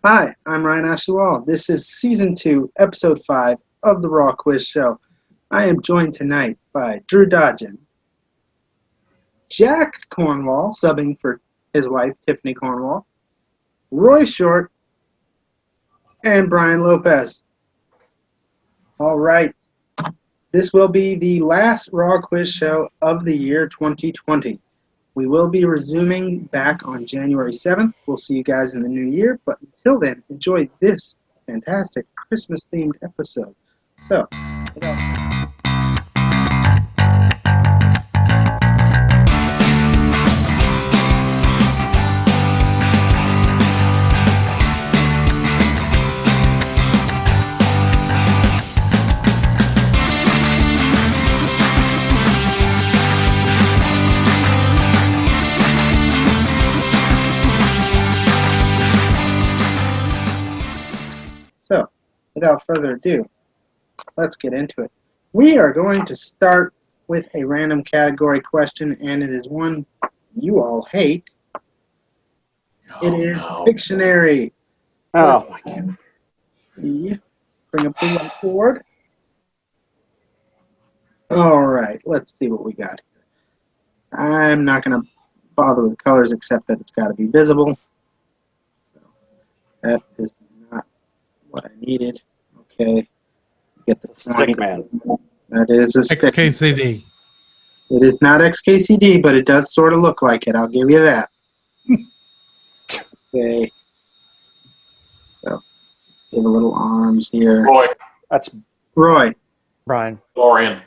Hi, I'm Ryan Ashley-Wall. This is Season 2, Episode 5 of the Raw Quiz Show. I am joined tonight by Drew Dodgen, Jack Cornwall, subbing for his wife, Tiffany Cornwall, Roy Short, and Bryan Lopez. All right. This will be the last Raw Quiz Show of the year 2020. We will be resuming back on January 7th. We'll see you guys in the new year, but until then, enjoy this fantastic Christmas-themed episode. So, without further ado, let's get into it. We are going to start with a random category question, and it is one you all hate. It is Pictionary. Oh, my God. Yeah. Bring up the board. All right, let's see what we got here. I'm not going to bother with colors except that it's got to be visible. So that is not what I needed. Okay. Get the stick man. That is a stick. XKCD. It is not XKCD, but it does sort of look like it. I'll give you that. Okay. So, give a little arms here. Roy. That's Roy. Bryan. Dorian.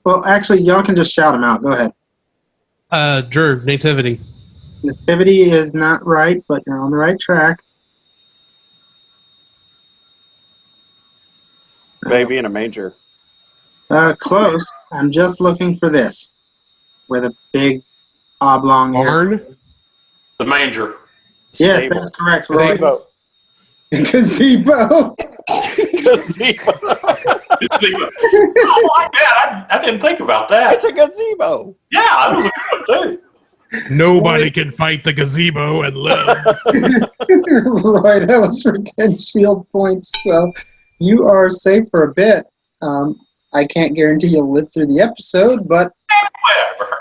Well, actually, y'all can just shout them out. Go ahead. Drew, Nativity. Nativity is not right, but you're on the right track. Baby in a manger. Close. I'm just looking for this. Where the big oblong Barn? The manger. Yes, Stable. that's correct. Roy. Gazebo. Gazebo. Gazebo. Oh, my God. I didn't think about that. It's a gazebo. Yeah, that was a good one, too. Nobody can fight the gazebo and live. Roy, that was for 10 shield points, so you are safe for a bit. I can't guarantee you'll live through the episode, but Whatever.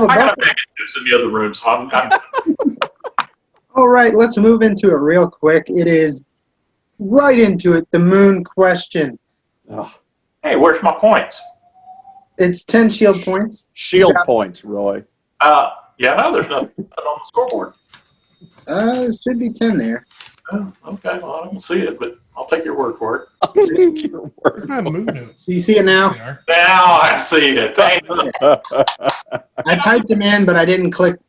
I got to make it in the other room, so I'm all right, let's move into it real quick. It is right into it, the moon question. Oh. Hey, where's my points? It's 10 shield points. Shield points, Roy. Yeah, no, there's nothing on the scoreboard. It should be 10 there. Oh, okay, well, I don't see it, but I'll take your word for it. I'll take your word. I moved it. Do you see it now? Now I see it. Thank you. I typed them in, but I didn't click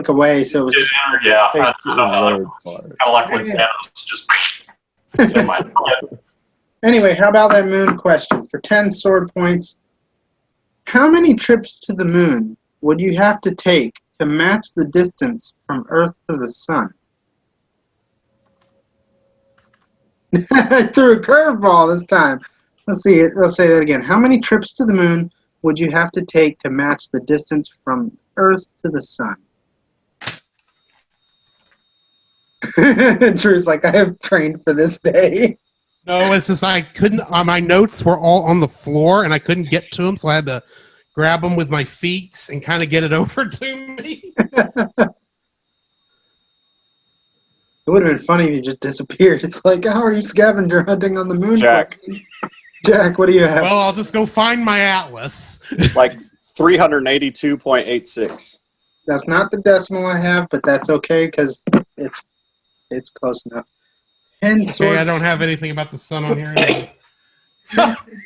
away, so it was just, Yeah, Take I your know how that word works. for it. Kind of like when Thanos just in my head. Anyway, how about that moon question? For 10 sword points, how many trips to the moon would you have to take to match the distance from Earth to the sun? I threw a curveball this time. Let's see. Let's say that again. How many trips to the moon would you have to take to match the distance from Earth to the sun? Drew's like, I have trained for this day. No, it's just I couldn't. My notes were all on the floor, and I couldn't get to them, so I had to grab them with my feet and kind of get it over to me. It would have been funny if you just disappeared. It's like, how are you scavenger hunting on the moon? Jack. Jack, what do you have? Well, I'll just go find my atlas. Like 382.86. That's not the decimal I have, but that's okay because it's close enough. 10 sword Okay, I don't have anything about the sun on here. Anymore.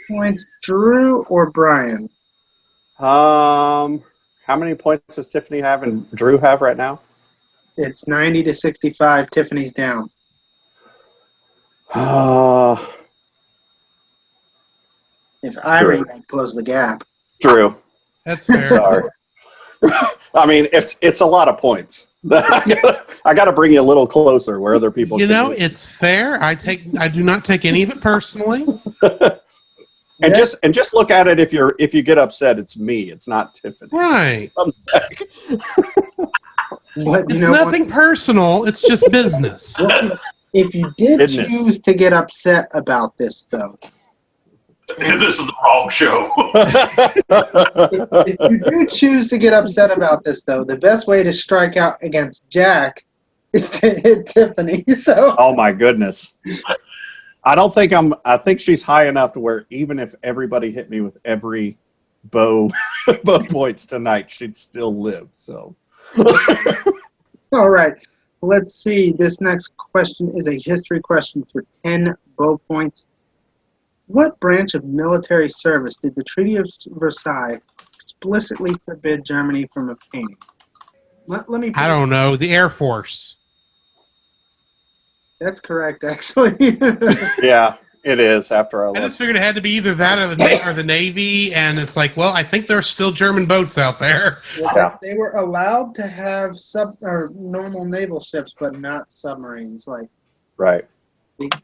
points. Drew or Bryan? How many points does Tiffany have and Drew have right now? It's 90 to 65. Tiffany's down. If I were you, I'd close the gap. Drew. That's fair. Sorry. I mean, it's a lot of points. I gotta bring you a little closer where other people. You can know, do. it's fair. I do not take any of it personally. And just look at it. If you get upset, it's me. It's not Tiffany. Right. What, It's nothing personal. It's just business. If you did Goodness. choose to get upset about this, though, This is the wrong show. if you do choose to get upset about this, though, the best way to strike out against Jack is to hit Tiffany. So, Oh my goodness. I think she's high enough to where even if everybody hit me with every bow points tonight, she'd still live. So all right. Let's see. This next question is a history question for 10 bow points. What branch of military service did the Treaty of Versailles explicitly forbid Germany from obtaining? Let me. I don't know. The Air Force. That's correct, actually. yeah, it is after I I looked. just figured it had to be either that or the Navy, and it's like, well, I think there's still German boats out there. Yeah. They were allowed to have normal naval ships, but not submarines. Right.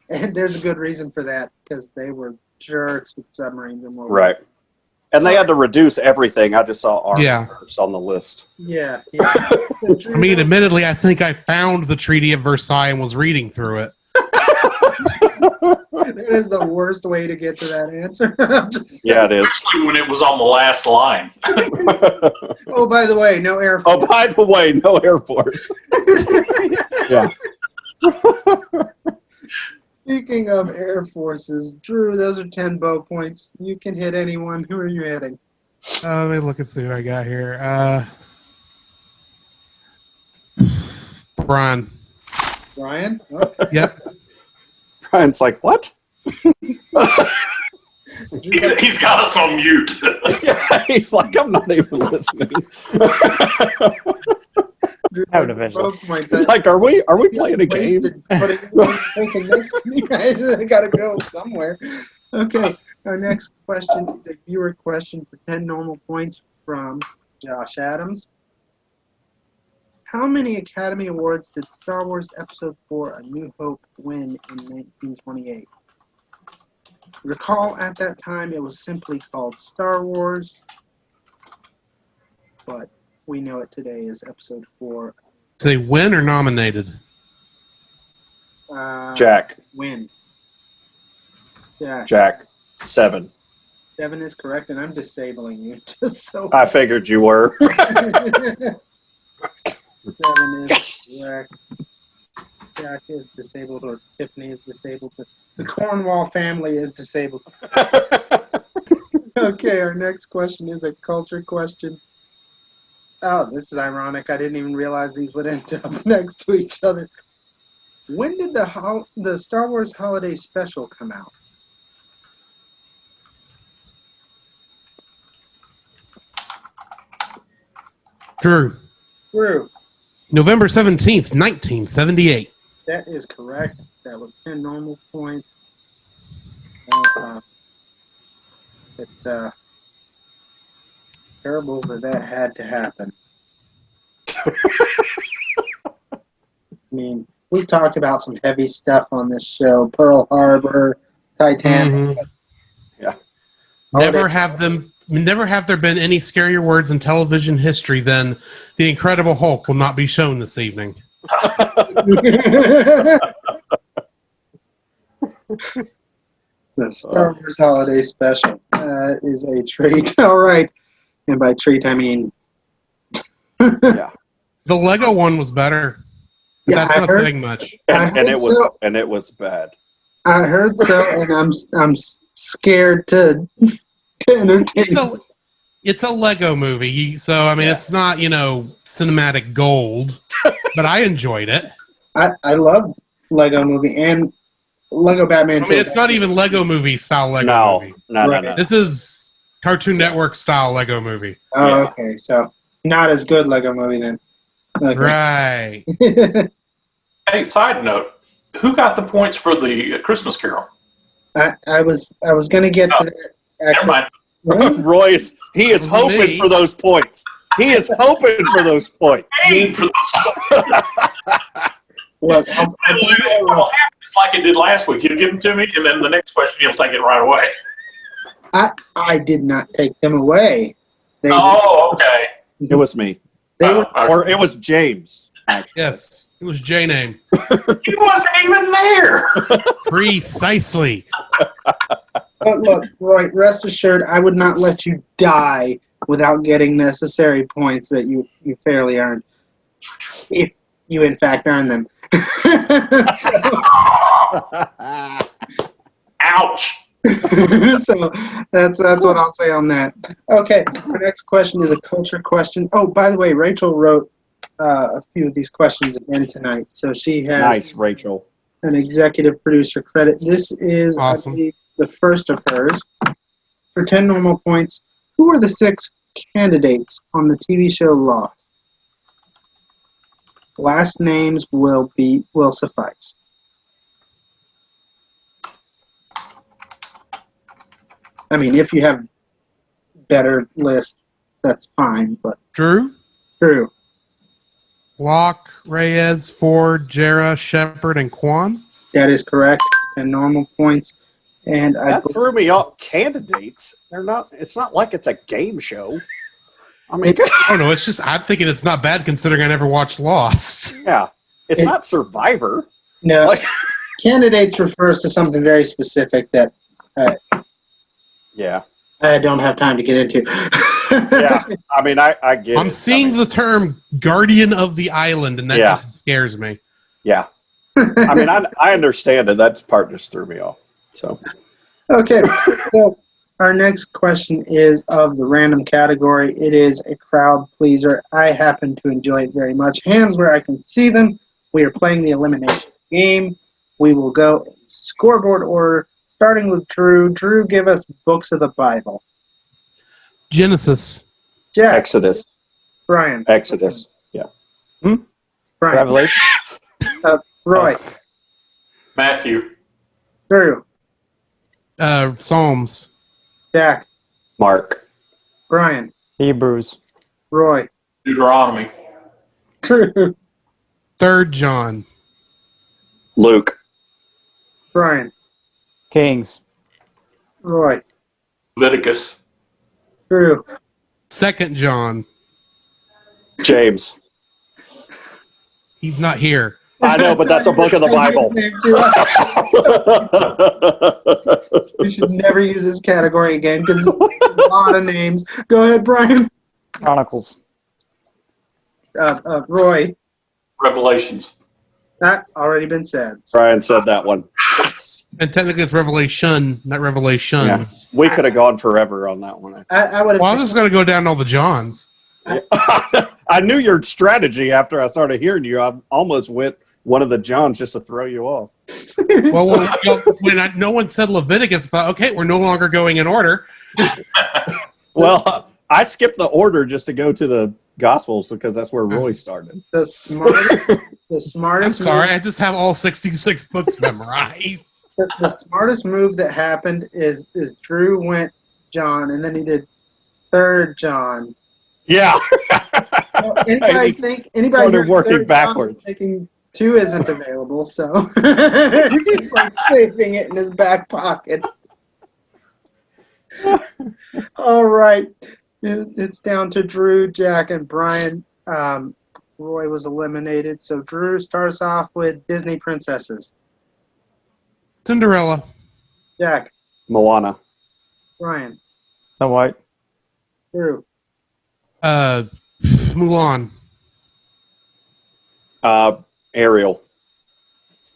And there's a good reason for that, because they were jerks with submarines and World War. Right. And they had to reduce everything. I just saw arms Yeah. on the list. Yeah. I mean, admittedly, I think I found the Treaty of Versailles and was reading through it. That is the worst way to get to that answer. I'm just saying. Yeah, it is. Especially when it was on the last line. Oh, by the way, no Air Force. Oh, by the way, no Air Force. Yeah. Speaking of Air Forces, Drew, those are 10 bow points. You can hit anyone. Who are you hitting? Let me look and see what I got here. Bryan. Bryan? Okay. Yep. Brian's like, what? He's got us on mute. Yeah, he's like, I'm not even listening. Drew, Have an eventually. both points. It's like, are we playing a game? Wasted putting one person next to me. I gotta go somewhere. Okay, our next question is a viewer question for 10 normal points from Josh Adams. How many Academy Awards did Star Wars Episode 4 A New Hope win in 1928? Recall at that time it was simply called Star Wars, but we know it today as Episode 4. Say win or nominated? Jack. Win. Yeah, Jack. 7. 7 is correct, and I'm disabling you just so. I figured you were. 7 is correct. Jack is disabled, or Tiffany is disabled. But the Cornwall family is disabled. Okay, our next question is a culture question. Oh, this is ironic. I didn't even realize these would end up next to each other. When did the Star Wars Holiday Special come out? Drew. Drew. November 17th, 1978. That is correct. That was 10 normal points. It's terrible that had to happen. I mean, we've talked about some heavy stuff on this show. Pearl Harbor, Titanic. Yeah. Never have there been any scarier words in television history than The Incredible Hulk will not be shown this evening. The Star Wars Holiday Special is a treat. All right. And by treat, I mean... Yeah. The Lego one was better. But Yeah, that's I not heard- saying much. And it was so. and it was bad. I heard so, and I'm scared to entertain. It's a Lego movie, so I mean, Yeah. it's not cinematic gold, but I enjoyed it. I love Lego Movie and Lego Batman. I mean, it's not even Lego movie style Lego No, movie. no. This is Cartoon Network style Lego movie. Oh, Yeah. okay. So not as good Lego Movie then. Okay. Right. Hey, side note, who got the points for the Christmas Carol? I was gonna get to that. Never Actually, mind. Roy he is hoping Me. for those points. He is hoping for those points. Hey, for those look, I'll tell you it what, will happen just like it did last week. He'll give them to me, and then the next question he'll take it right away. I did not take them away. They, Oh, okay. It was me. they were Or it was James, actually. Yes. It was J-Name. He wasn't even there. Precisely. But look, Roy, rest assured, I would not let you die without getting necessary points that you fairly earned, if you in fact earn them. Ouch. So that's what I'll say on that. Okay, our next question is a culture question. Oh, by the way, Rachel wrote a few of these questions again tonight, so she has Nice, Rachel. an executive producer credit. This is Awesome. I believe, the first of hers. For 10 normal points, who are the 6 candidates on the TV show Lost? Last names will suffice. I mean, if you have better list, that's fine, but Drew, true. Locke, Reyes, Ford, Jarrah, Shepard, and Quan. That is correct. 10 normal points. And I That threw me off. Candidates? They're not. It's not like it's a game show. I mean, I don't know. It's just I'm thinking it's not bad considering I never watched Lost. yeah, it's not Survivor. no, Like, candidates refers to something very specific that yeah, I don't have time to get into. yeah. I mean, I get. I'm it. seeing I mean, the term "guardian of the island," and that Yeah. just scares me. Yeah, I mean, I understand it. That part just threw me off. So, Okay, so our next question is of the random category. It is a crowd pleaser. I happen to enjoy it very much. Hands where I can see them. We are playing the elimination game. We will go in scoreboard order, starting with Drew. Drew, give us books of the Bible. Genesis, Jack, Exodus. Brian, Yeah. Brian, Revelation. Roy, Matthew. Drew, Psalms, Jack, Mark. Brian, Hebrews. Roy, Deuteronomy. Drew, 3rd John, Luke. Brian, Kings. Roy, Leviticus. Drew, 2nd John. James. He's not here. I know, but that's a book of the Bible. We should never use this category again because a lot of names. Go ahead, Brian. Chronicles. Roy. Revelations. That already been said. Brian said that one. And technically it's Revelation, not Revelations. Yeah. We could have gone forever on that one. I would have. Well, I was just going to go down all the Johns. I knew your strategy after I started hearing you. I almost went one of the Johns just to throw you off. Well, when no one said Leviticus, I thought, okay, we're no longer going in order. Well, I skipped the order just to go to the Gospels because that's where Roy started. the smartest I'm sorry, move, I just have all 66 books memorized. the smartest move that happened is Drew went John and then he did 3rd John. Yeah. Well, anybody started hearing working 3rd John backwards. is thinking 2 isn't available, so he's like saving it in his back pocket. All right. It's down to Drew, Jack, and Brian. Roy was eliminated. So Drew starts off with Disney princesses. Cinderella, Jack, Moana. Brian, Snow White. Drew, Mulan, Ariel.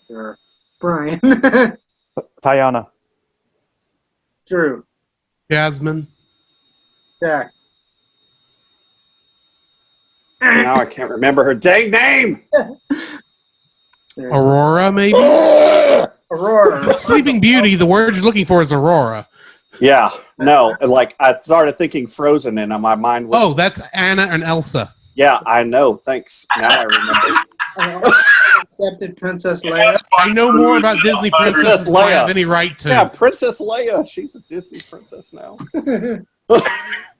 sure. Brian, Tiana. Drew, Jasmine, Jack. Now I can't remember her dang name. There. Aurora, maybe? Aurora. Sleeping Beauty, the word you're looking for is Aurora. Yeah. No, like I started thinking Frozen and my mind was. Oh, that's Anna and Elsa. Yeah, I know. Thanks. Now I remember. Accepted Princess Leia. I know more about Disney princesses than I have Leia. any right to. Yeah, Princess Leia. She's a Disney princess now.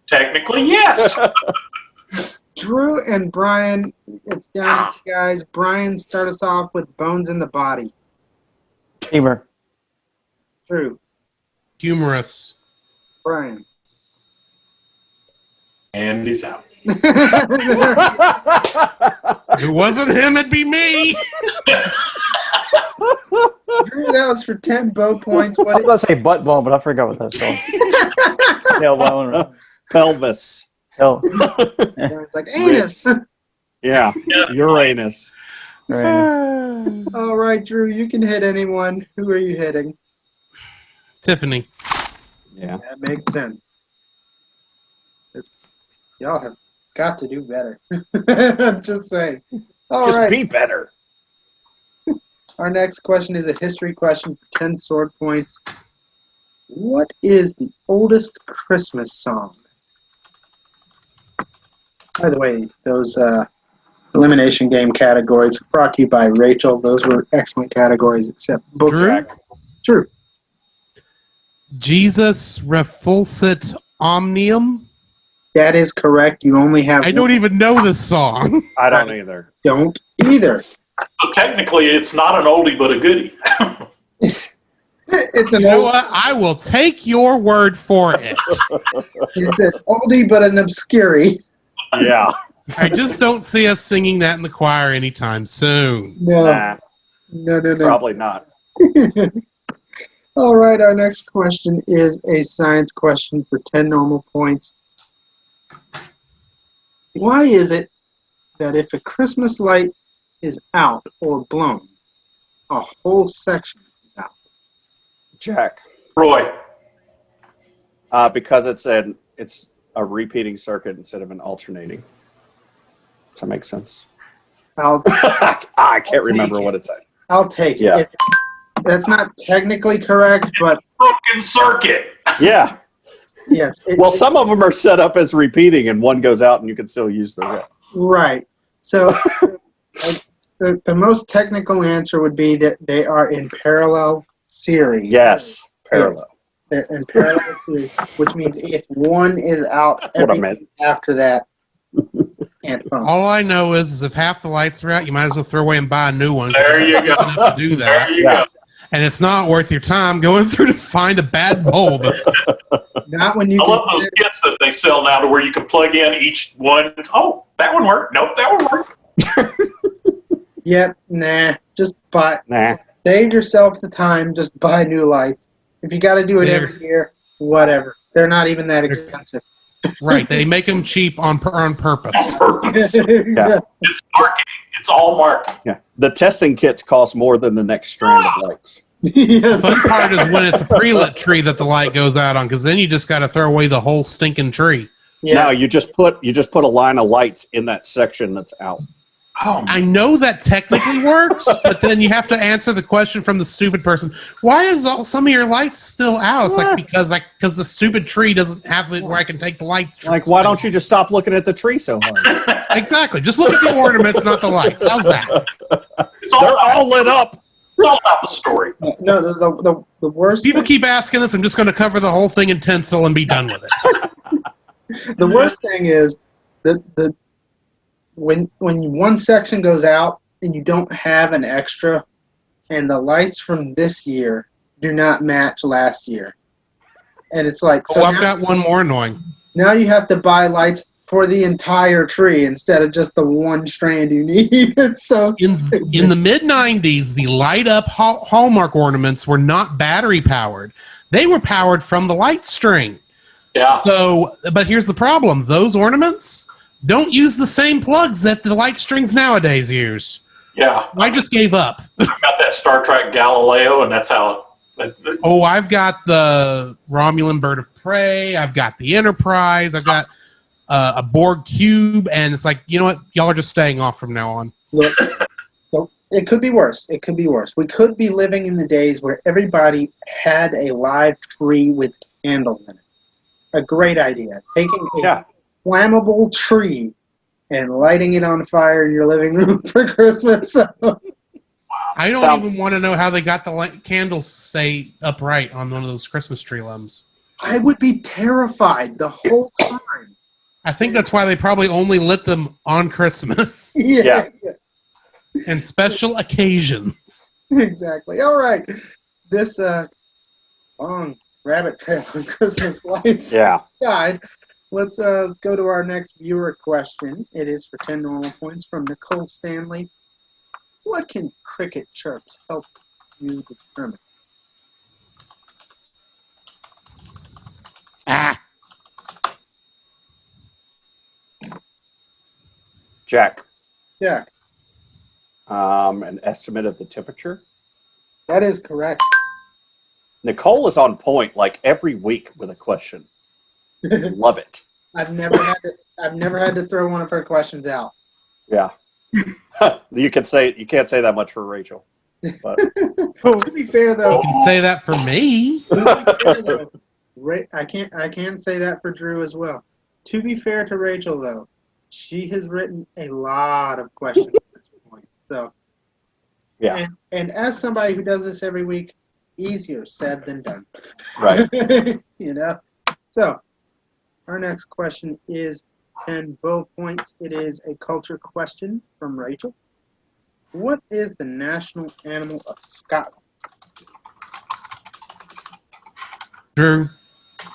Technically, yes. Drew and Brian, it's down to you guys. Brian, start us off with Bones in the Body. Humor. Drew, Humorous. Brian, And he's out. If it wasn't him, it'd be me. Drew, that was for 10 bow points. I was going to say butt bone, but I forgot what that's called. Tailbone. Pelvis. Hell. It's like anus. Ribs. Yeah. Uranus. Right. All right, Drew, you can hit anyone. Who are you hitting? Tiffany. Yeah. That makes sense. Y'all have got to do better. I'm just saying. All Just right. be better. Our next question is a history question for 10 sword points. What is the oldest Christmas song? By the way, those elimination game categories brought to you by Rachel. Those were excellent categories, except book Drew? track. True. Jesus refulsit omnium. That is correct. You only have I don't even know this song. I don't either. don't either. So technically, it's not an oldie but a goodie. It's an You know old, what? I will take your word for it. it's an oldie but an obscurity. Yeah. I just don't see us singing that in the choir anytime soon. No. Nah, No. probably not. All right, our next question is a science question for 10 normal points. Why is it that if a Christmas light is out or blown, a whole section is out? Jack. Roy. Because it's a repeating circuit instead of an alternating. Does that make sense? I can't remember what it said. I'll take it. Yeah. That's not technically correct, but Broken circuit. Yeah. yes. Well, some of them are set up as repeating, and one goes out, and you can still use the rest. Right. So the most technical answer would be that they are in parallel series. Yes. Parallel. They're in parallel series, which means if one is out, That's what I everything after that can't function. All I know is if half the lights are out, you might as well throw away and buy a new one. There you go. You don't have to do that. There you Yeah. go. And it's not worth your time going through to find a bad bulb. Not when you I can love those kits that they sell now to where you can plug in each one. Oh, that one worked. Nope, that one worked. Yep, nah. Just buy. Nah. Save yourself the time. Just buy new lights. If you got to do it every year, whatever. They're not even that expensive. Right. They make them cheap on purpose. On purpose. Exactly. It's marketing. It's all marketing. Yeah. The testing kits cost more than the next strand of lights. The Yes. fun part is when it's a pre-lit tree that the light goes out on, because then you just got to throw away the whole stinking tree. Yeah. No, you just put a line of lights in that section that's out. Oh, I know that technically works, but then you have to answer the question from the stupid person. Why is some of your lights still out? It's like because the stupid tree doesn't have it where I can take the lights. Like, why don't you just stop looking at the tree so hard? Exactly. Just look at the ornaments, not the lights. How's that? it's all They're about, all lit up. it's all about the story. No, the worst. People keep asking this. I'm just going to cover the whole thing in tinsel and be done with it. The worst thing is that when one section goes out and you don't have an extra, and the lights from this year do not match last year, and it's like Oh, I've got one more annoying. now you have to buy lights for the entire tree instead of just the one strand you need. It's so stupid. In the mid-'90s, the light-up Hallmark ornaments were not battery-powered. They were powered from the light string. Yeah. So, but here's the problem. Those ornaments don't use the same plugs that the light strings nowadays use. Yeah. I just gave up. I've got that Star Trek Galileo, and that's how Oh, I've got the Romulan Bird of Prey. I've got the Enterprise. I've got a Borg cube. And it's like, you know what? Y'all are just staying off from now on. Look, so it could be worse. It could be worse. We could be living in the days where everybody had a live tree with candles in it. A great idea. Taking a flammable tree and lighting it on fire in your living room for Christmas. I don't even want to know how they got the candles stay upright on one of those Christmas tree limbs. I would be terrified the whole time. I think that's why they probably only lit them on Christmas Yeah. and special occasions. Exactly. All right. This long rabbit trail on Christmas lights Yeah. guide Let's go to our next viewer question. It is for 10 normal points from Nicole Stanley. What can cricket chirps help you determine? Jack, Jack, an estimate of the temperature. that is correct. Nicole is on point like every week with a question. Love it. I've never had to throw one of her questions out. Yeah. You can't say that much for Rachel. But To be fair, though, You can say that for me. I can say that for Drew as well. To be fair to Rachel, though, she has written a lot of questions at this point. So, yeah, and as somebody who does this every week, easier said than done. right. You know. So, our next question is 10 bow points. It is a culture question from Rachel. What is the national animal of Scotland? Drew,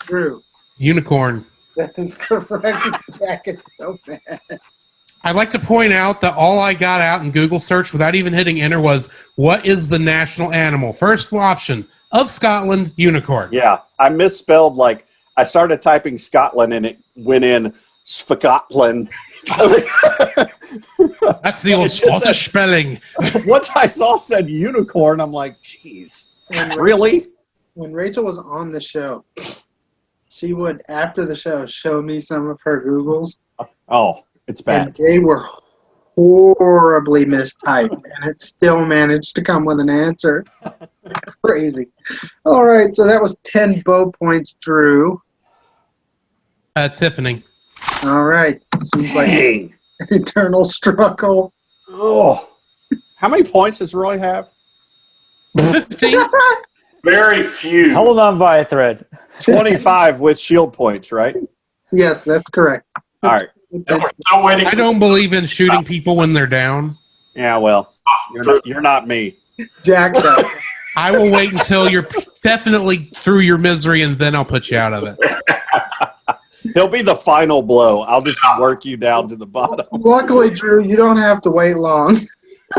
Drew. unicorn. That is correct. Jack is so bad. I'd like to point out that all I got out in Google search without even hitting enter was, what is the national animal? First option, of Scotland, unicorn. Yeah, I misspelled, like, I started typing Scotland and it went in Scotland. That's the old It's just Scottish spelling. Once I said unicorn, I'm like, geez, And really? when Rachel was on the show, she would, after the show, show me some of her Googles. Oh, it's And bad. they were horribly mistyped, and it still managed to come with an answer. Crazy. All right, so that was 10 bow points, Drew. Tiffany. All right. Seems like Dang. an eternal struggle. Oh. How many points does Roy have? 15. Very few. Hold on by a thread. 25 with shield points, right? Yes, that's correct. All right. And we're still waiting. I don't believe in shooting people when they're down. Yeah, well, you're not me. Jack does. I will wait until you're definitely through your misery, and then I'll put you out of it. He'll be the final blow. I'll just work you down to the bottom. Luckily, Drew, you don't have to wait long.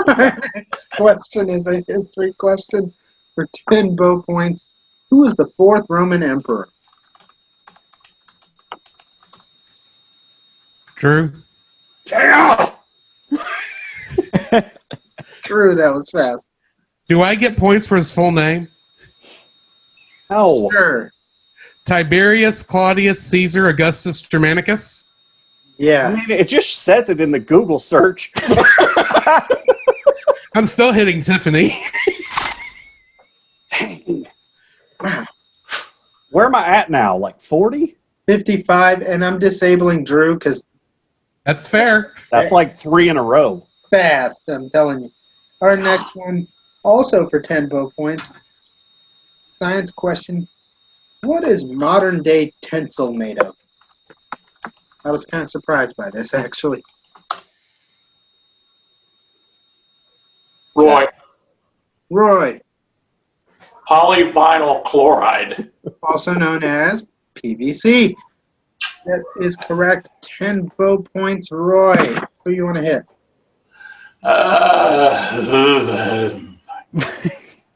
Next question is a history question for 10 bow points. Who was the fourth Roman emperor? Drew? Damn! Drew, that was fast. Do I get points for his full name? No. Sure. Tiberius Claudius Caesar Augustus Germanicus? I Yeah. mean, it just says it in the Google search. I'm still hitting Tiffany. Dang. Wow. Where am I at now? Like 40? 55, and I'm disabling Drew because That's fair. That's like 3 in a row. fast, I'm telling you. Our next one, also for 10 bow points. Science question. What is modern day tinsel made of? I was kind of surprised by this, actually. Roy, Roy, polyvinyl chloride. also known as PVC. That is correct. 10 bow points. Roy, who you want to hit?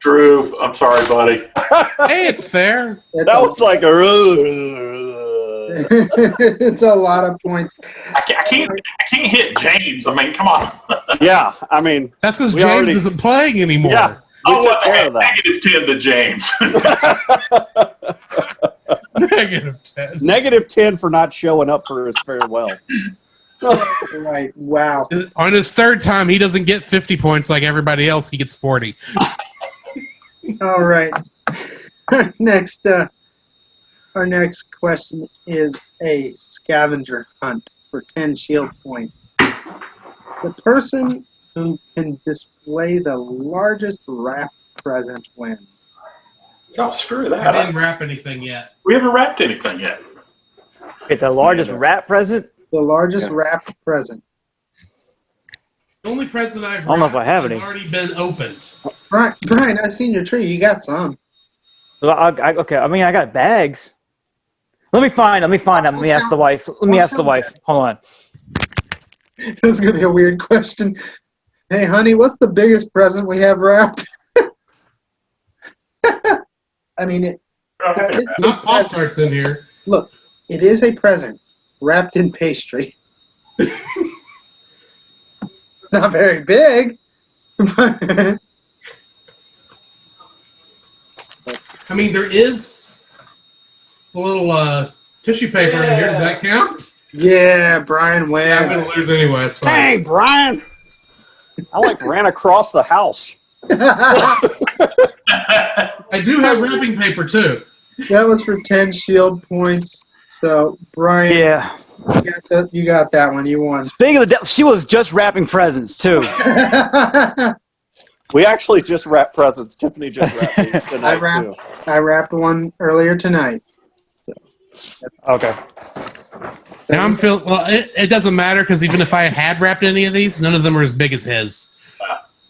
Drew, I'm sorry, buddy. Hey, it's fair. It's That a- was like a. it's a lot of points. I can't hit James. I mean, come on. Yeah, I mean, That's because We James already- isn't playing anymore. yeah, we Oh, took what care of that. negative 10 to James. Negative 10. Negative 10 for not showing up for his farewell. Right. Wow. On his third time, he doesn't get 50 points like everybody else. He gets 40. All right. Next, our next question is a scavenger hunt for 10 shield points. The person who can display the largest wrapped present wins. Oh, screw I that. didn't wrap anything yet. We haven't wrapped anything yet. Get the largest rat present? The largest Yeah. wrapped present. The only present I've I don't know if I have has any. already been opened. Brian, I've seen your tree. You got some. Well, okay, I mean, I got bags. Let me find. Let me ask the wife. Hold on. This is gonna be a weird question. Hey, honey, what's the biggest present we have wrapped? I mean, it's a Not Pop present. Tarts in here. Look, it is a present wrapped in pastry. Not very big, but I mean, there is a little tissue paper in here. Does that count? yeah, Bryan I'm wins. going to lose anyway. It's fine. Hey, Brian! I like ran across the house. I do have wrapping paper, too. That was for 10 shield points. So, Bryan, Yeah. you got that one. You won. Speaking of the devil, she was just wrapping presents too. We actually just wrapped presents. Tiffany just wrapped these tonight, too. I wrapped one earlier tonight. Okay. Now I'm feeling well. It doesn't matter because even if I had wrapped any of these, none of them are as big as his.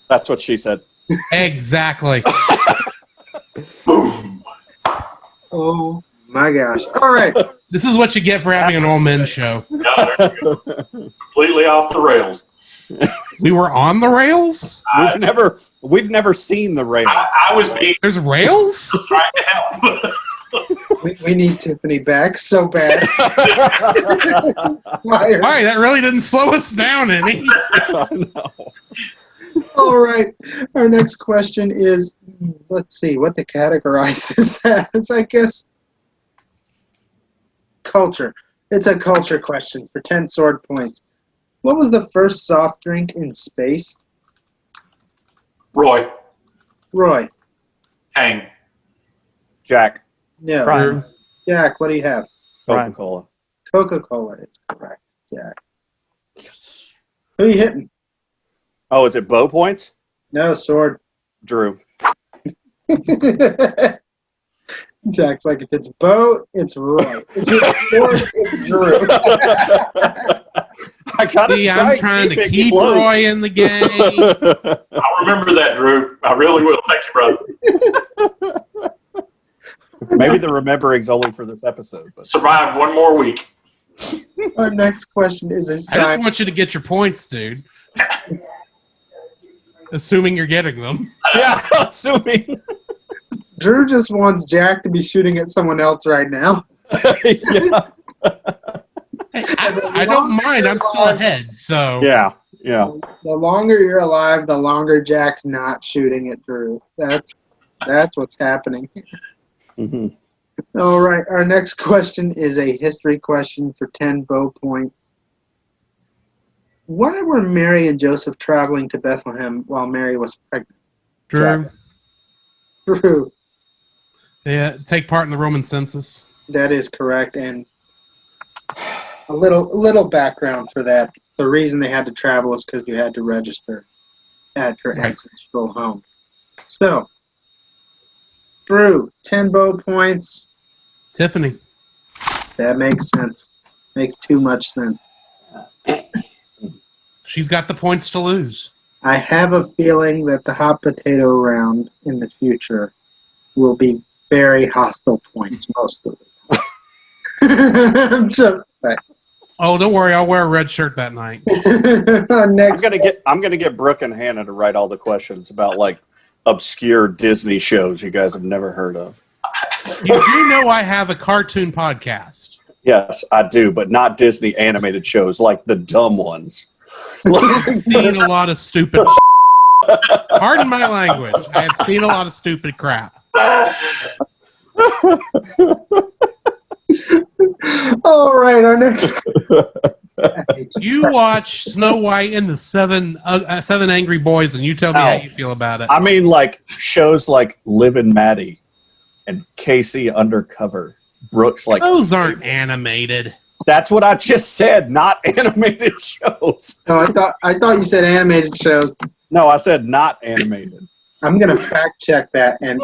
That's what she said. Exactly. Boom. Oh my gosh! All right. This is what you get for having an all men show. No, there you go. Completely off the rails. We were on the rails. We've never seen the rails. I was being There's rails. trying to help. We need Tiffany back so bad. All right, that really didn't slow us down any. No. All right. Our next question is, let's see what to categorize this as. I guess culture. It's a culture question for 10 sword points. What was the first soft drink in space? Roy, Roy. hang. Jack, No. Bryan. Jack, what do you have? Bryan. Coca-Cola. Coca-Cola is correct. Jack. Who are you hitting? Oh, is it bow points? No, sword. Drew. Jack's like, if it's bow, it's Roy. If it's sword, it's Drew. I gotta See, I'm trying to it keep close. Roy in the game. I'll remember that, Drew. I really will. Thank you, brother. Maybe the remembering's only for this episode. But Survived one more week. Our next question is a I just sign. want you to get your points, dude. Assuming you're getting them. yeah, assuming. Drew just wants Jack to be shooting at someone else right now. yeah. Hey, I don't mind. I'm still ahead. So Yeah. The longer you're alive, the longer Jack's not shooting at Drew. That's what's happening. hmm All right, our next question is a history question for 10 bow points. Why were Mary and Joseph traveling to Bethlehem while Mary was pregnant? Drew, Drew, yeah, take part in the Roman census. that is correct, and a little background for that. The reason they had to travel is because you had to register at your Right. ancestral home. So, Drew, 10 bow points. Tiffany. That makes sense. Makes too much sense. She's got the points to lose. I have a feeling that the hot potato round in the future will be very hostile points most of the time. I'm just saying. Oh, don't worry. I'll wear a red shirt that night. Next, I'm gonna get Brooke and Hannah to write all the questions about like obscure Disney shows you guys have never heard of. You do know I have a cartoon podcast. Yes, I do, but not Disney animated shows like the dumb ones. I've seen a lot of stupid Pardon my language. I have seen a lot of stupid crap. all right, our next. You watch Snow White and the Seven Angry Boys, and you tell me how you feel about it. I mean, like shows like Liv and Maddie and Casey Undercover. Brooks like Those aren't animated. That's what I just said, not animated shows. No, I thought you said animated shows. No, I said not animated. I'm gonna fact check that, and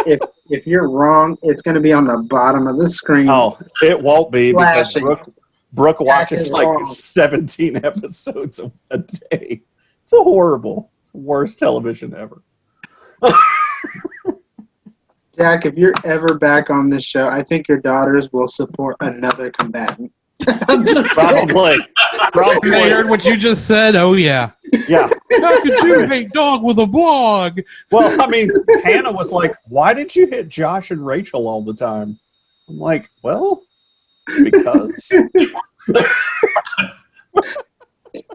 if you're wrong, it's gonna be on the bottom of the screen. Oh, it won't be because Flashing. Brooke watches is like wrong. 17 episodes a day. It's a horrible, worst television ever. Jack, if you're ever back on this show, I think your daughters will support another combatant. I'm just saying. Probably. They Probably. heard what you just said. Oh yeah. Yeah. How could you hate dog with a blog? Well, I mean, Hannah was like, "Why did you hit Josh and Rachel all the time?" I'm like, "Well, because."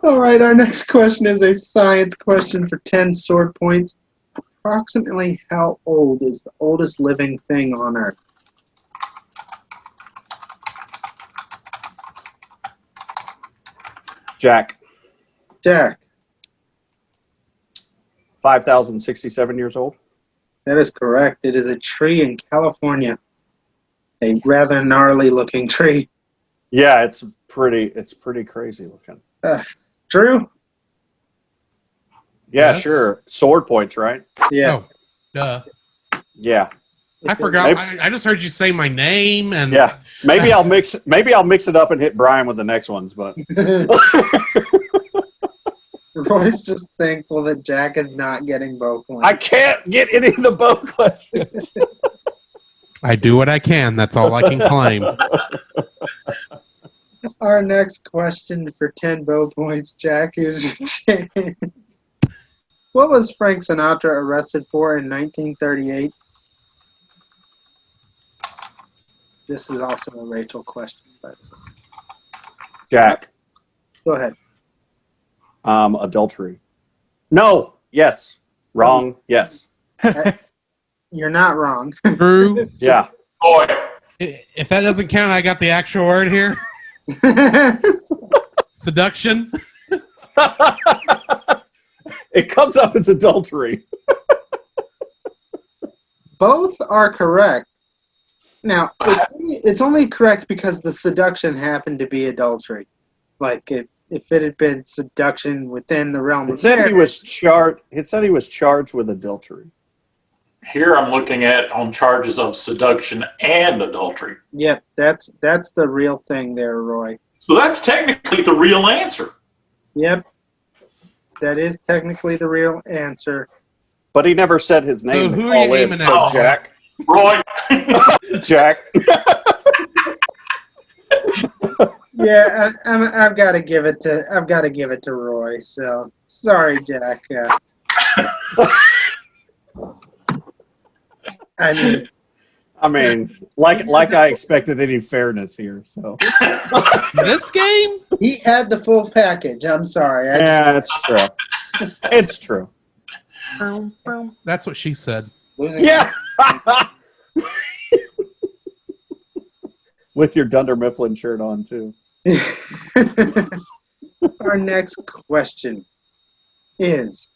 All right, our next question is a science question for 10 sword points. Approximately how old is the oldest living thing on Earth? Jack, Jack, 5,067 years old. that is correct. It is a tree in California. A rather gnarly looking tree. Yeah, it's pretty crazy looking. Drew? Yeah, Yes? sure. Sword points, right? Yeah. Oh, duh. Yeah. I forgot. I just heard you say my name, and Yeah. Maybe I'll mix it up and hit Bryan with the next ones, but Roy's just thankful that Jack is not getting both points. I can't get any of the bow questions. I do what I can. That's all I can claim. Our next question for 10 bow points, Jack, is what was Frank Sinatra arrested for in 1938? This is also a Rachel question, but Jack, go ahead. adultery. No. Yes. Wrong. Yes. You're not wrong. Drew, Yeah. Boy, if that doesn't count, I got the actual word here. Seduction. It comes up as adultery. Both are correct. Now, it's only correct because the seduction happened to be adultery. Like, if it had been seduction within the realm It of said he marriage, was charged. It said he was charged with adultery. here I'm looking at on charges of seduction and adultery. yep, that's the real thing there, Roy. So that's technically the real answer. Yep, that is technically the real answer. But he never said his name. So to who are you call in, aiming so at? Jack. Roy, Jack. Yeah, I've got to give it to Roy. So sorry, Jack. I mean, like I expected any fairness here. So This game? he had the full package. I'm sorry. yeah, it's true. It's true. That's what she said. Losing Yeah. With your Dunder Mifflin shirt on too. Our next question is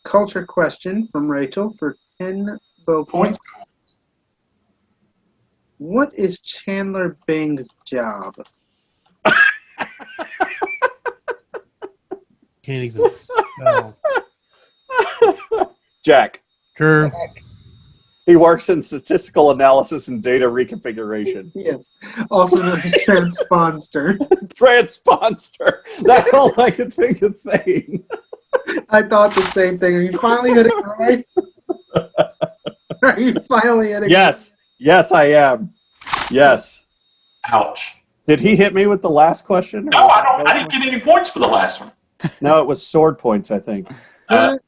culture question from Rachel for 10 bow points. What is Chandler Bing's job? Can't even spell. Jack. Drew. He works in statistical analysis and data reconfiguration. Yes, also known as transponster. Transponster. That's all I could think of saying. I thought the same thing. Are you finally hitting right? Are you finally hitting? Yes. Yes, I am. Yes. ouch. Did he hit me with the last question? No, I didn't get any points for the last one. No, it was sword points, I think. No.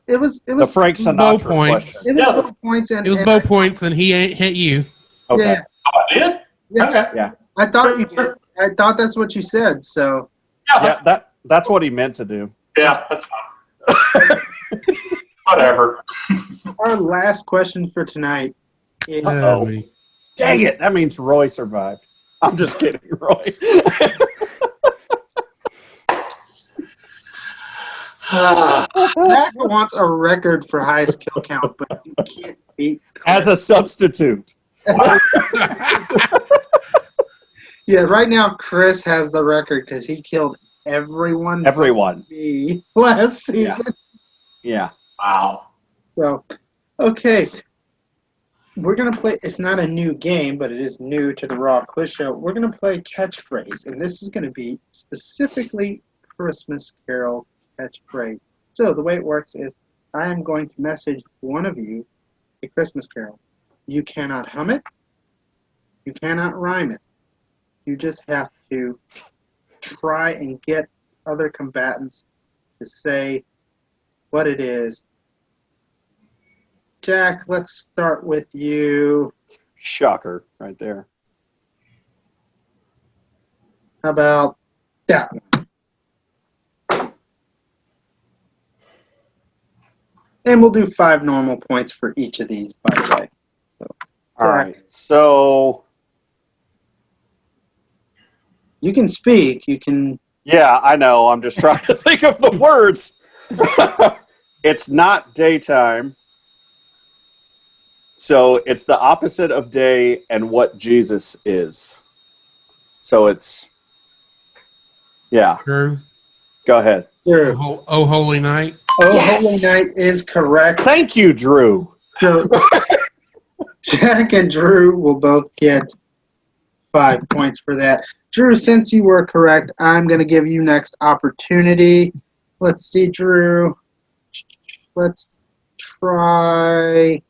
It was The Frank bow Sinatra points. question. It was Yeah. bow points and It was bow points, and he ain't hit you. Okay. Yeah, Oh, I did? Yeah. Okay. I thought you did. I thought that's what you said. So Yeah, that's what he meant to do. Yeah, that's fine. Whatever. our last question for tonight is Uh-oh. Me. Dang it. That means Roy survived. I'm just kidding, Roy. Zach wants a record for highest kill count, but you can't beat. As a substitute. Yeah, right now Chris has the record because he killed everyone. Everyone. but me last season. Yeah. Wow. So, okay. We're going to play, it's not a new game, but it is new to the Raw Quiz Show. We're going to play catchphrase, and this is going to be specifically Christmas Carol catchphrase. So the way it works is I am going to message one of you a Christmas Carol. You cannot hum it. You cannot rhyme it. You just have to try and get other combatants to say what it is. Jack, let's start with you. Shocker, right there. How about that one? And we'll do 5 normal points for each of these, by the way. So, All right. So, you can speak. You can. yeah, I know. I'm just trying to think of the words. It's not daytime. So it's the opposite of day and what Jesus is. So it's, yeah. Drew. Go ahead. Drew. Oh, Holy Night. Oh, Yes! Holy Night is correct. Thank you, Drew. So, Jack and Drew will both get 5 points for that. Drew, since you were correct, I'm going to give you next opportunity. Let's see, Drew. Let's try.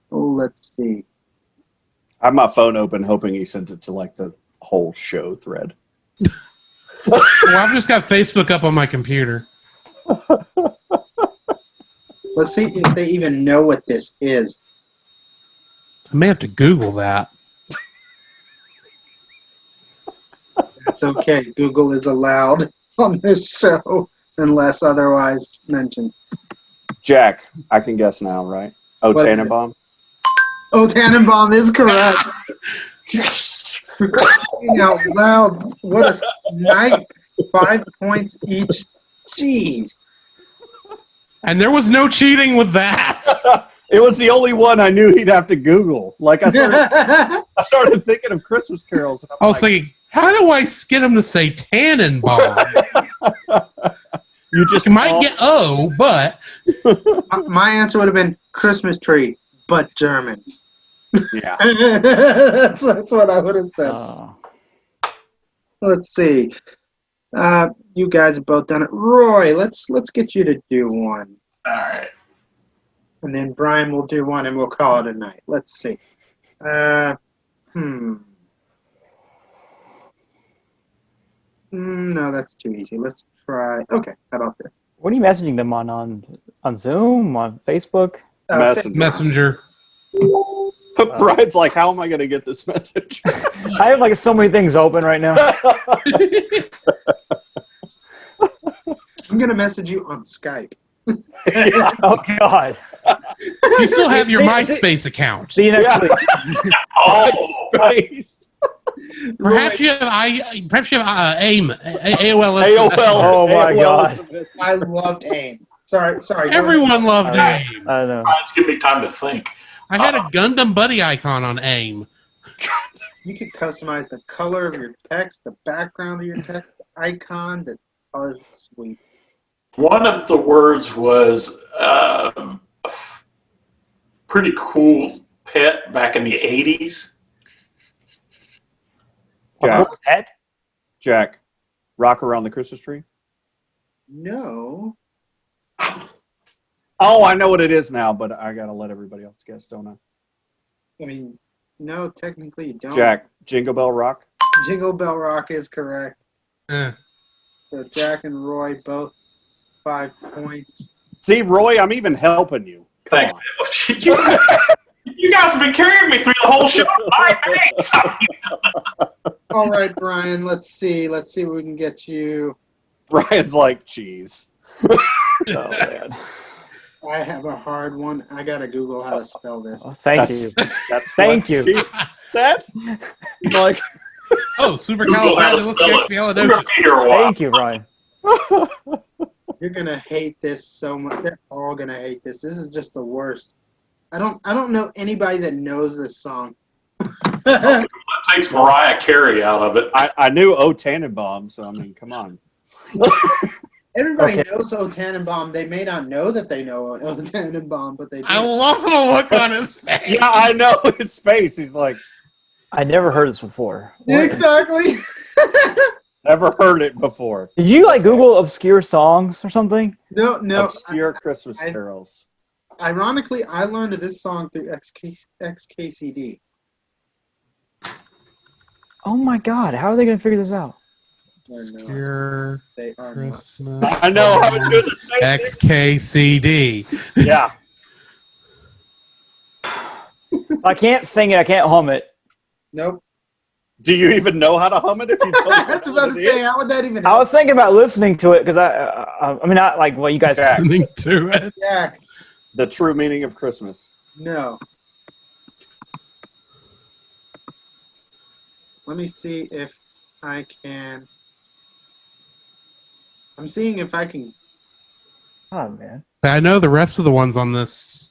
Let's see. I have my phone open, hoping he sends it to like the whole show thread. Well, I've just got Facebook up on my computer. Let's see if they even know what this is. I may have to Google that. That's okay. Google is allowed on this show unless otherwise mentioned. Jack, I can guess now, right? Oh, What is it? Tannenbaum? Oh, Tannenbaum is correct. Yes! Crying out loud. What a night. 5 points each. Jeez. And there was no cheating with that. It was the only one I knew he'd have to Google. Like I started thinking of Christmas carols. And I was thinking, how do I get him to say Tannenbaum? You just You might get O, but My answer would have been Christmas tree, but German. yeah. that's what I would have said. Let's see. You guys have both done it. Roy, let's get you to do one. All right. And then Bryan will do one and we'll call it a night. Let's see. No, that's too easy. Let's try. Okay, how about this? What are you messaging them on Zoom, on Facebook? Messenger. Brian's like, how am I going to get this message? I have like so many things open right now. I'm going to message you on Skype. Oh God! You still have your MySpace account. See you next week. Oh, Perhaps you have AIM. AOL. AOL. Oh my God! I loved AIM. Sorry. Everyone loved AIM. I know. it's giving me time to think. I had a Gundam buddy icon on AIM. You could customize the color of your text, the background of your text, the icon. Oh, it's sweet. One of the words was a pretty cool pet back in the 80s. Jack, Pet? Jack, rock around the Christmas tree? No. Oh, I know what it is now, but I got to let everybody else guess, don't I? I mean, no, technically you don't. Jack, Jingle Bell Rock? Jingle Bell Rock is correct. Eh. So Jack and Roy both 5 points. See, Roy, I'm even helping you. Come Thanks. on. You guys have been carrying me through the whole show. My thanks. All right, Bryan, let's see. Let's see if we can get you. Brian's like, cheese. Oh man! I have a hard one. I got to Google how to spell this. Oh, thank you. That's Thank you. That? Like, Oh, supercalifragilisticexpialidocious. We're gonna be here a while. Thank you, Ryan. You're going to hate this so much. They're all going to hate this. This is just the worst. I don't know anybody that knows this song. That takes Mariah Carey out of it. I knew O Tannenbaum, so I mean, come on. Everybody Okay. knows O Tannenbaum. They may not know that they know O Tannenbaum, but they do. I love the look on his face. Yeah, I know his face. He's like, I never heard this before. Yeah, exactly. never heard it before. Did you like Google obscure songs or something? No. Obscure Christmas I- carols. Ironically, I learned of this song through XKCD. Oh my God! How are they gonna figure this out? Obscure They are not. Christmas. I know. I was doing the same thing. XKCD. Yeah. I can't sing it. I can't hum it. Nope. Do you even know how to hum it if you don't? I was about to say, how would that even I help? was thinking about listening to it because I mean, not like what you guys. Yeah. Listening to it. Jack, The true meaning of Christmas. no. Let me see if I can. I'm seeing if I can. Oh man. I know the rest of the ones on this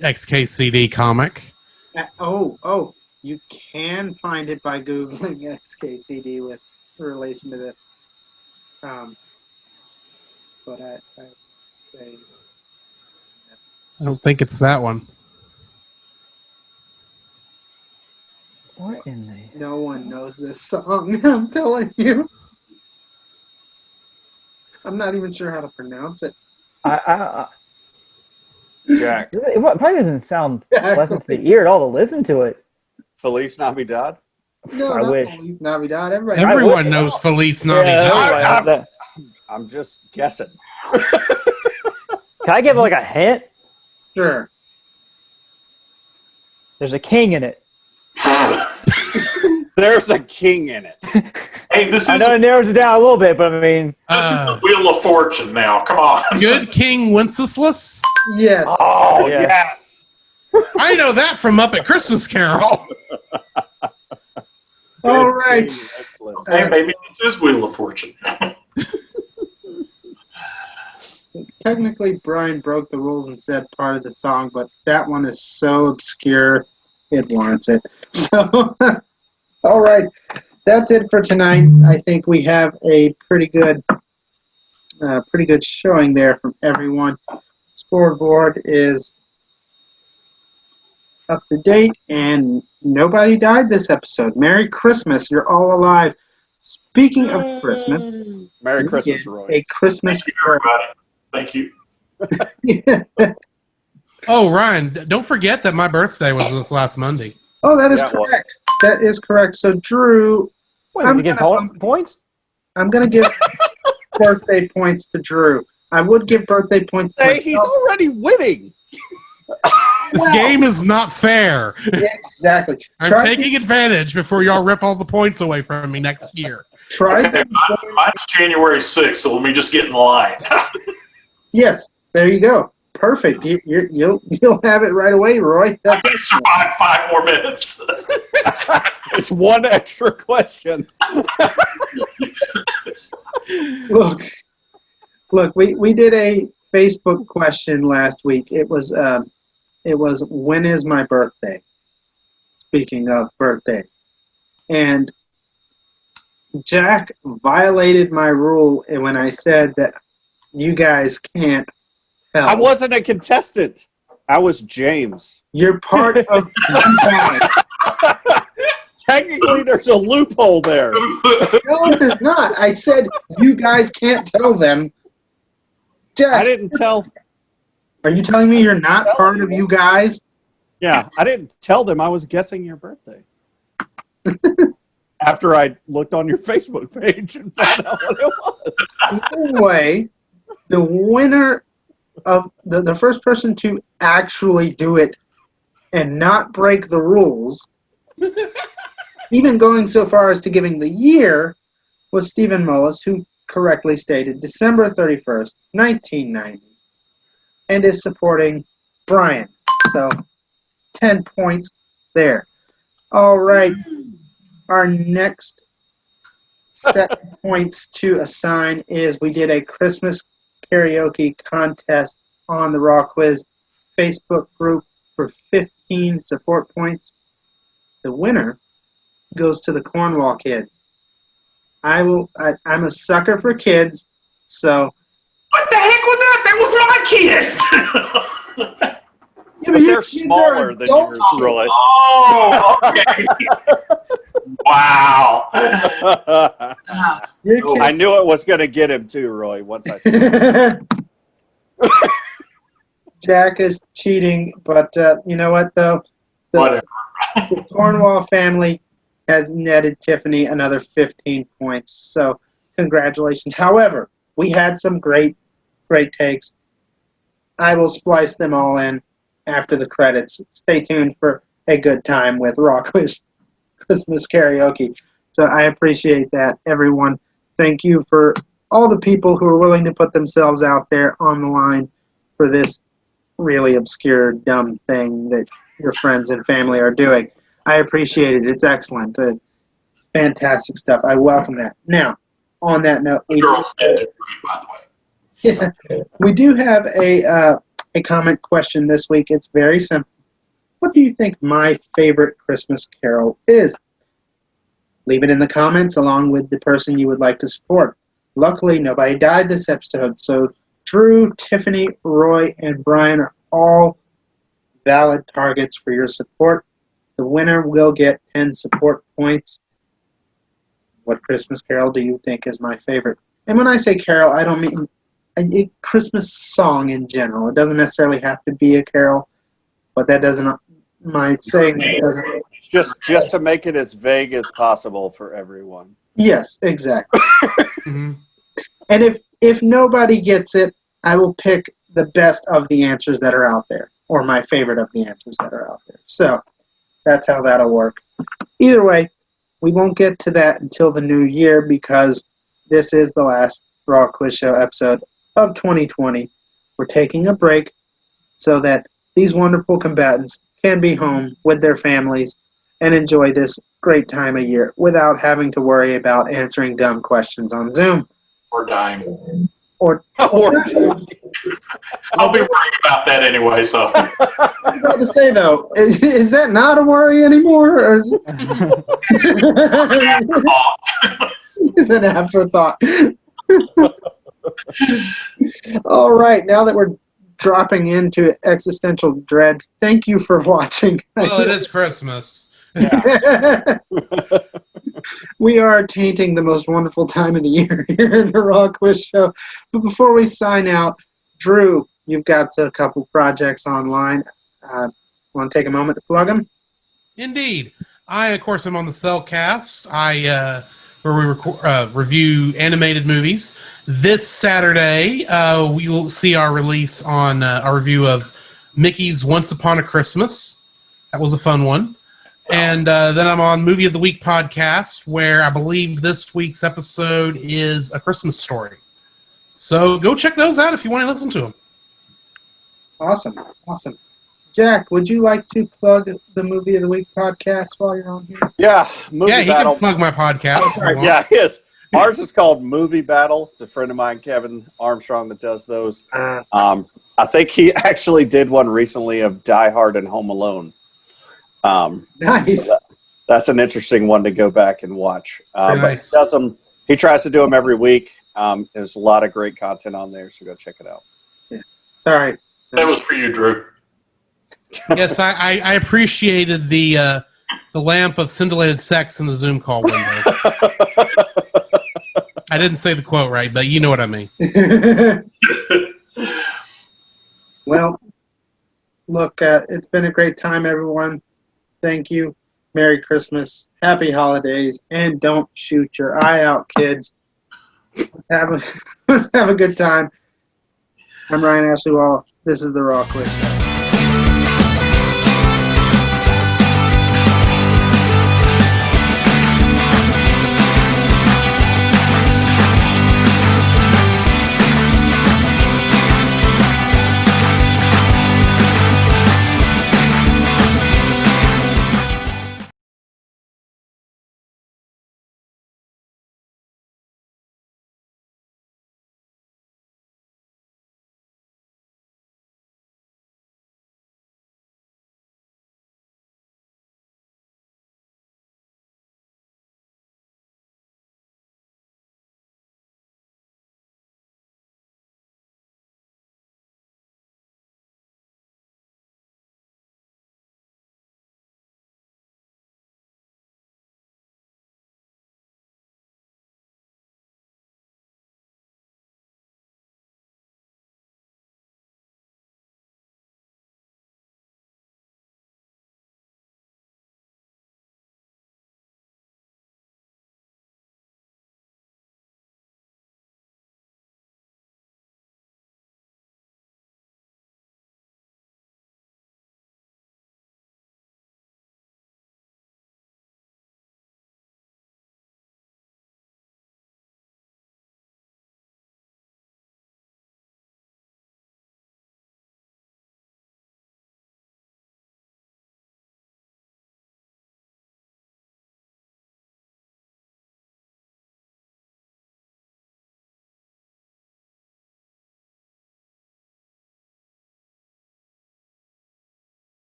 XKCD comic. Oh, you can find it by Googling XKCD with relation to this. But I say I don't think it's that one. What in the? no one knows this song. I'm telling you. I'm not even sure how to pronounce it. Jack. It probably doesn't sound Yeah, pleasant to the ear at all to listen to it. Feliz Navidad. No, I not wish. Feliz Navidad. Everybody. Everyone knows Feliz Navidad. everybody knows that. I'm just guessing. Can I give like a hint? Sure. There's a king in it. There's a king in it. Hey, this I is know it narrows it down a little bit, but I mean, the Wheel of Fortune now. Come on. Good King Wenceslas? Yes. Oh, yes. yes. I know that from Muppet Christmas Carol. All right. Excellent. Hey, maybe this is Wheel of Fortune. Technically, Bryan broke the rules and said part of the song, but that one is so obscure, it warrants it. So, all right. That's it for tonight. I think we have a pretty good showing there from everyone. Scoreboard is up to date, and nobody died this episode. Merry Christmas! You're all alive. Speaking of Christmas, Merry we Christmas, get Roy. a Christmas. Thank you, everybody. Thank you. Oh, Ryan, don't forget that my birthday was this last Monday. Oh, that is Yeah, well- correct. That is correct. So, Drew, what, did you get points? I'm going to give birthday points to Drew. I would give birthday points to Hey, he's myself. already winning. This game is not fair. Yeah, exactly. I'm taking advantage before y'all rip all the points away from me next year. Try Okay, mine's January 6th, so let me just get in line. Yes, there you go. Perfect. You'll have it right away, Roy. I That's can it. survive 5 more minutes. It's one extra question. Look. We did a Facebook question last week. It was when is my birthday? Speaking of birthdays, and Jack violated my rule when I said that you guys can't tell. I wasn't a contestant. I was James. You're part of the Technically, there's a loophole there. No, there's not. I said you guys can't tell them. Jack, I didn't tell. are you telling me you're not part of you guys? Yeah, I didn't tell them I was guessing your birthday. After I looked on your Facebook page and found out what it was. Either way, the winner of the first person to actually do it and not break the rules, even going so far as to giving the year, was Stephen Mullis, who correctly stated December 31st, 1990, and is supporting Bryan. So, 10 points there. All right. Our next set of points to assign is we did a Christmas karaoke contest on the Raw Quiz Facebook group for 15 support points. The winner goes to the Cornwall kids. I'm a sucker for kids, so. What the heck was that? That was my kid. Yeah, But your they're kids are smaller than adults. yours, Roy. Oh, okay. Wow. Your kids I knew it was going to get him too, Roy, once I said it. Jack is cheating, but you know what, though? Whatever. The Cornwall family has netted Tiffany another 15 points, so congratulations. However, we had some great takes. I will splice them all in after the credits. Stay tuned for a good time with Raw Quiz Christmas Karaoke. So I appreciate that, everyone. Thank you for all the people who are willing to put themselves out there on the line for this really obscure, dumb thing that your friends and family are doing. I appreciate it. It's excellent. Fantastic stuff. I welcome that. Now, on that note, we Girls did it, by the way. we do have a comment question this week. It's very simple. What do you think my favorite Christmas carol is? Leave it in the comments along with the person you would like to support. Luckily, nobody died this episode, so Drew, Tiffany, Roy, and Bryan are all valid targets for your support. The winner will get 10 support points. What Christmas carol do you think is my favorite? And when I say carol, I don't mean a Christmas song in general. It doesn't necessarily have to be a carol, but that doesn't. My saying that doesn't. Just to make it as vague as possible for everyone. Yes, exactly. Mhm. And if nobody gets it, I will pick the best of the answers that are out there, or my favorite of the answers that are out there. So that's how that'll work. Either way, we won't get to that until the new year because this is the last Raw Quiz Show episode of 2020. We're taking a break so that these wonderful combatants can be home with their families and enjoy this great time of year without having to worry about answering dumb questions on Zoom. Or dying. Or I'll be worried about that anyway, so. I was about to say, though, is that not a worry anymore? Or is it's an afterthought. All right, now that we're dropping into existential dread, thank you for watching. Well, it is Christmas. We are tainting the most wonderful time of the year here in the Raw Quiz Show. But before we sign out, Drew, you've got a couple projects online. Want to take a moment to plug them? Indeed. I, of course, am on the Cellcast, where we review animated movies. This Saturday, we will see our release on our review of Mickey's Once Upon a Christmas. That was a fun one. And then I'm on Movie of the Week podcast, where I believe this week's episode is A Christmas Story. So go check those out if you want to listen to them. Awesome. Jack, would you like to plug the Movie of the Week podcast while you're on here? Yeah, Movie Yeah, he Battle. can plug my podcast. if you want. Yeah, his. Ours is called Movie Battle. It's a friend of mine, Kevin Armstrong, that does those. I think he actually did one recently of Die Hard and Home Alone. Nice. So that's an interesting one to go back and watch. Very But nice. he does them. He tries to do them every week. There's a lot of great content on there, so go check it out. Sorry. That was for you, Drew. Yes, I appreciated the lamp of scintillated sex in the Zoom call window. I didn't say the quote right, but you know what I mean. Well, look, it's been a great time, everyone. Thank you. Merry Christmas. Happy holidays. And don't shoot your eye out, kids. Let's have a good time. I'm Ryan Ashley Wall. This is the Raw Quiz Show.